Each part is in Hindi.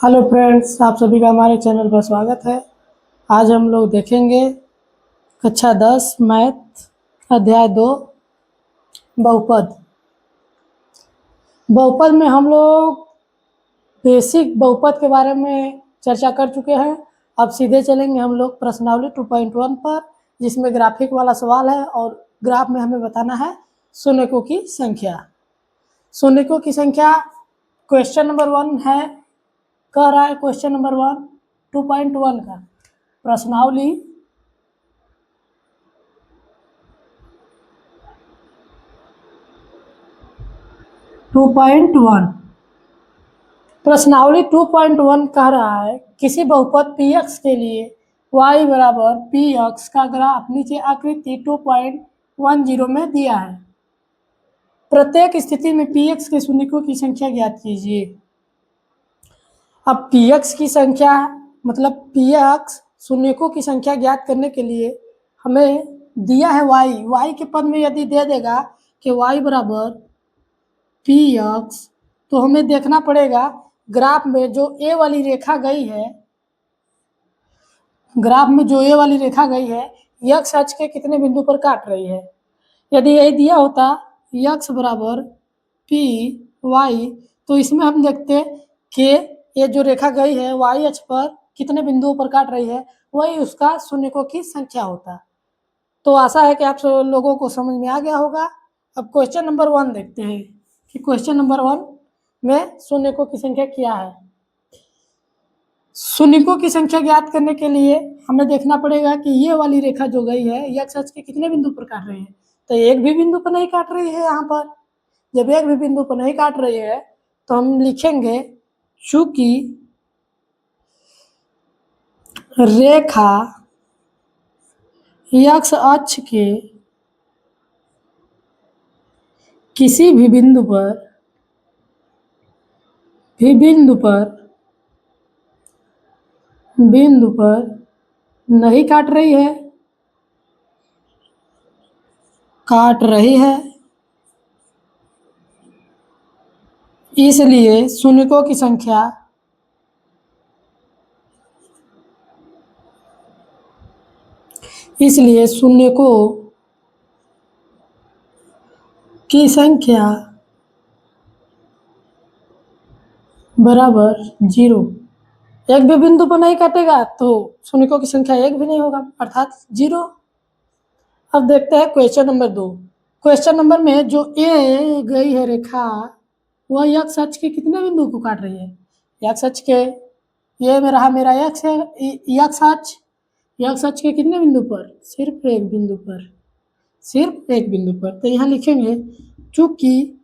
हेलो फ्रेंड्स, आप सभी का हमारे चैनल पर स्वागत है। आज हम लोग देखेंगे कक्षा 10 मैथ अध्याय 2 बहुपद। बहुपद में हम लोग बेसिक बहुपद के बारे में चर्चा कर चुके हैं। अब सीधे चलेंगे हम लोग प्रश्नावली 2.1 पर, जिसमें ग्राफिक वाला सवाल है और ग्राफ में हमें बताना है शून्यकों की संख्या। शून्यकों की संख्या क्वेश्चन नंबर 1 है, कह रहा है क्वेश्चन नंबर 1 2.1 का प्रश्नावली 2.1 प्रश्नावली 2.1 कह रहा है किसी बहुपद px के लिए y बराबर px का ग्राफ नीचे आकृति 2.10 में दिया है। प्रत्येक स्थिति में px के शून्यकों की संख्या ज्ञात कीजिए। अब px की संख्या मतलब px शून्यकों की संख्या ज्ञात करने के लिए हमें दिया है y के पद में यदि दे देगा कि y बराबर px, तो हमें देखना पड़ेगा ग्राफ में जो a वाली रेखा गई है, ग्राफ में जो a वाली रेखा गई है x अक्ष के कितने बिंदु पर काट रही है। यदि यही दिया होता x बराबर p y, तो इसमें हम देखते कि ये जो रेखा गई है y अक्ष पर कितने बिंदुओं पर काट रही है, वही उसका शून्यकों की संख्या होता। तो आशा है कि आप सब लोगों को समझ में आ गया होगा। अब क्वेश्चन नंबर 1 देखते हैं कि क्वेश्चन नंबर 1 में शून्यकों की संख्या क्या है। शून्यकों की संख्या ज्ञात करने के लिए हमें देखना पड़ेगा कि ये वाली रेखा जो गई है x अक्ष के कितने बिंदु पर काट रही है। तो एक भी बिंदु पर नहीं काट रही है। यहाँ पर जब एक भी बिंदु पर नहीं काट रही है तो हम लिखेंगे चूंकि रेखा x अक्ष के किसी भी बिंदु पर नहीं काट रही है, काट रही है, इसलिए शून्यकों की संख्या बराबर 0। एक भी बिंदु पर नहीं काटेगा तो शून्यकों की संख्या एक भी नहीं होगा, अर्थात 0। अब देखते हैं क्वेश्चन नंबर 2। क्वेश्चन नंबर में जो ए गई है रेखा वह x अक्ष के कितने बिंदु को काट रही है। x अक्ष के ये में रहा मेरा x है, x अक्ष के कितने बिंदु पर, सिर्फ एक बिंदु पर। तो यहाँ लिखेंगे चूंकि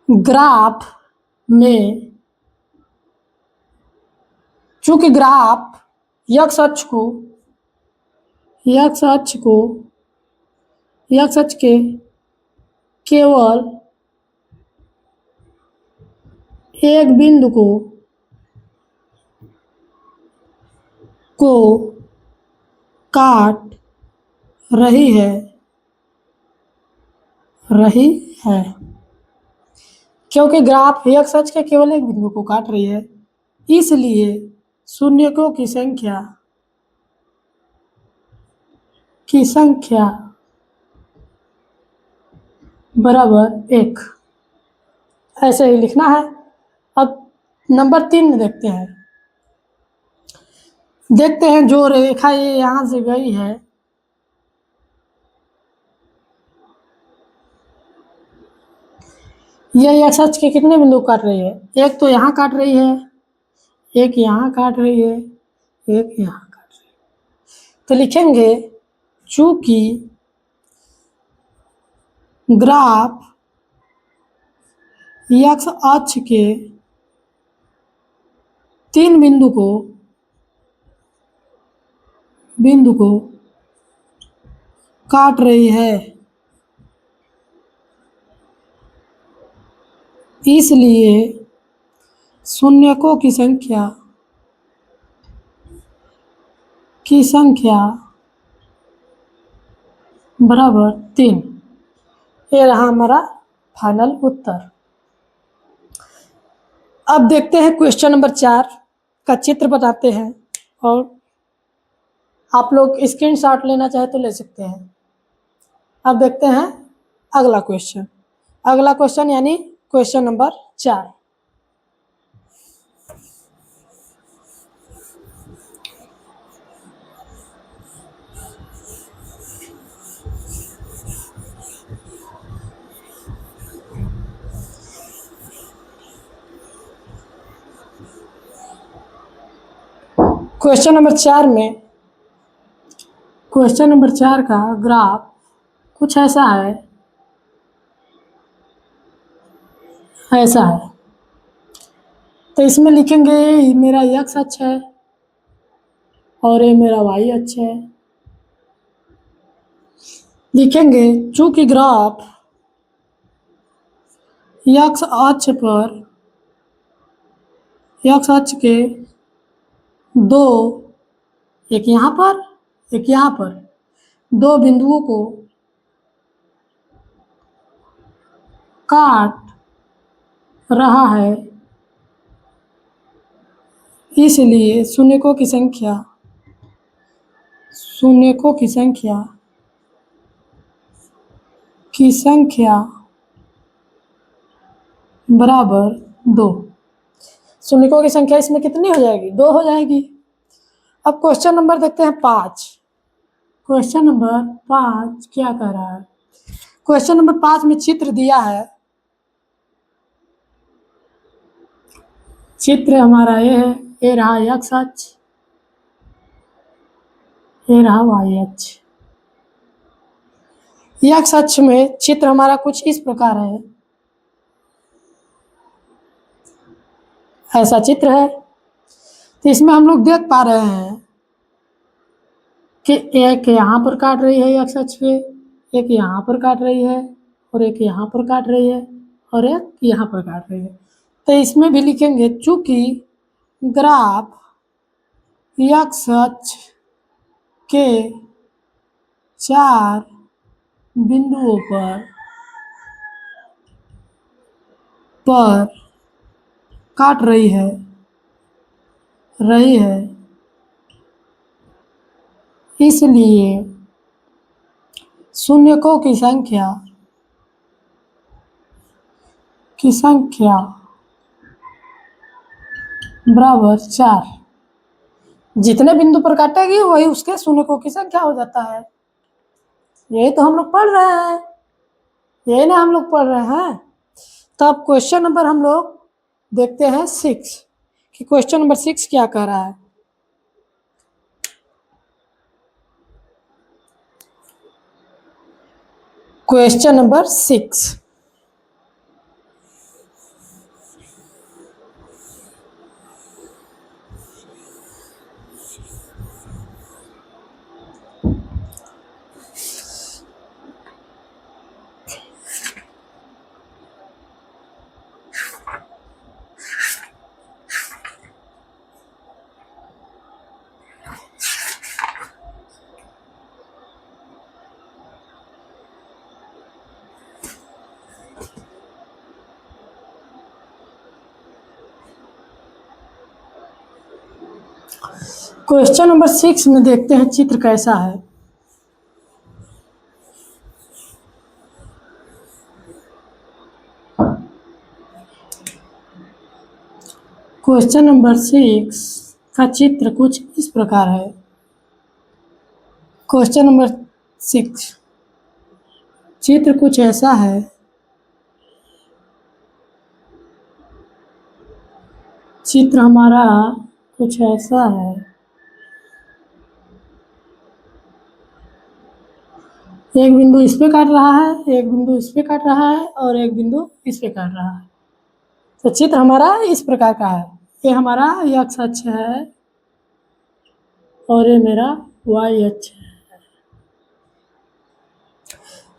ग्राफ x अक्ष के केवल एक बिंदु को काट रही है, क्योंकि ग्राफ x अक्ष के केवल एक बिंदु को काट रही है, इसलिए शून्यकों की संख्या बराबर 1, ऐसे ही लिखना है। अब नंबर 3 में देखते हैं जो रेखा ये यहां से गई है, ये x अक्ष के कितने बिंदु काट रही है। एक तो यहाँ काट रही है, एक यहाँ काट रही है, एक यहाँ काट रही है। तो लिखेंगे चूंकि ग्राफ x अक्ष के 3 बिंदु को काट रही है, इसलिए शून्यकों की संख्या बराबर 3। ये रहा हमारा फाइनल उत्तर। अब देखते हैं क्वेश्चन नंबर 4 का चित्र बनाते हैं, और आप लोग स्क्रीनशॉट लेना चाहे तो ले सकते हैं। अब देखते हैं अगला क्वेश्चन यानी क्वेश्चन नंबर 4। क्वेश्चन नंबर 4 का ग्राफ कुछ ऐसा है, तो इसमें लिखेंगे ये मेरा x अक्ष है और ये मेरा y अक्ष है। लिखेंगे चूंकि ग्राफ x अक्ष के दो, एक यहाँ पर एक यहाँ पर, दो बिंदुओं को काट रहा है, इसलिए शून्यकों की संख्या बराबर 2। शून्यकों की संख्या इसमें कितनी हो जाएगी? 2 हो जाएगी। अब क्वेश्चन नंबर देखते हैं 5। क्वेश्चन नंबर 5 क्या कह रहा है? क्वेश्चन नंबर 5 में चित्र दिया है। चित्र हमारा ये है, ये रहा x अक्ष, ये रहा y अक्ष। x अक्ष में चित्र हमारा कुछ इस प्रकार है, ऐसा चित्र है। तो इसमें हम लोग देख पा रहे हैं कि एक यहाँ पर काट रही है x अक्ष पे, एक यहाँ पर काट रही है, और एक यहाँ पर काट रही है, और एक यहाँ पर काट रही है। तो इसमें भी लिखेंगे चूंकि ग्राफ x अक्ष के 4 बिंदुओं पर काट रही है, इसलिए शून्यकों की संख्या बराबर 4। जितने बिंदु पर काटेगी वही उसके शून्यकों की संख्या हो जाता है। यही तो हम लोग पढ़ रहे हैं, यही ना हम लोग पढ़ रहे हैं। तब क्वेश्चन नंबर हम लोग देखते हैं 6 कि क्वेश्चन नंबर 6 क्या कह रहा है। क्वेश्चन नंबर 6, क्वेश्चन नंबर 6 में देखते हैं चित्र कैसा है। क्वेश्चन नंबर 6 का चित्र कुछ इस प्रकार है। क्वेश्चन नंबर 6 चित्र कुछ ऐसा है। चित्र हमारा कुछ ऐसा है। एक बिंदु इस पे काट रहा है, एक बिंदु इस पे काट रहा है, और एक बिंदु इस पे काट रहा है। तो चित्र हमारा इस प्रकार का है। ये हमारा x अक्ष है और ये मेरा y अक्ष है।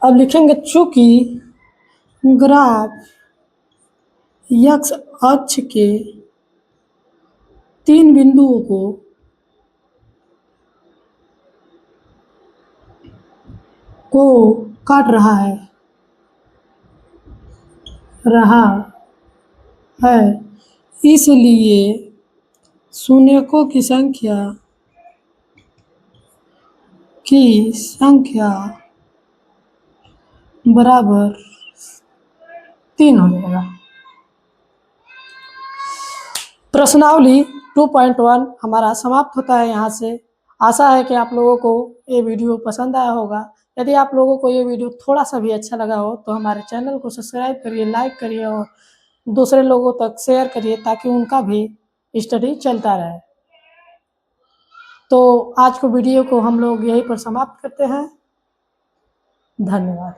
अब लिखेंगे चूंकि ग्राफ x अक्ष के 3 बिंदुओं को काट रहा है, रहा है, इसलिए शून्यकों की संख्या बराबर 3 हो जाएगा। प्रश्नावली 2.1 हमारा समाप्त होता है यहाँ से। आशा है कि आप लोगों को ये वीडियो पसंद आया होगा। यदि आप लोगों को ये वीडियो थोड़ा सा भी अच्छा लगा हो तो हमारे चैनल को सब्सक्राइब करिए, लाइक करिए और दूसरे लोगों तक शेयर करिए ताकि उनका भी स्टडी चलता रहे। तो आज को वीडियो को हम लोग यहीं पर समाप्त करते हैं। धन्यवाद।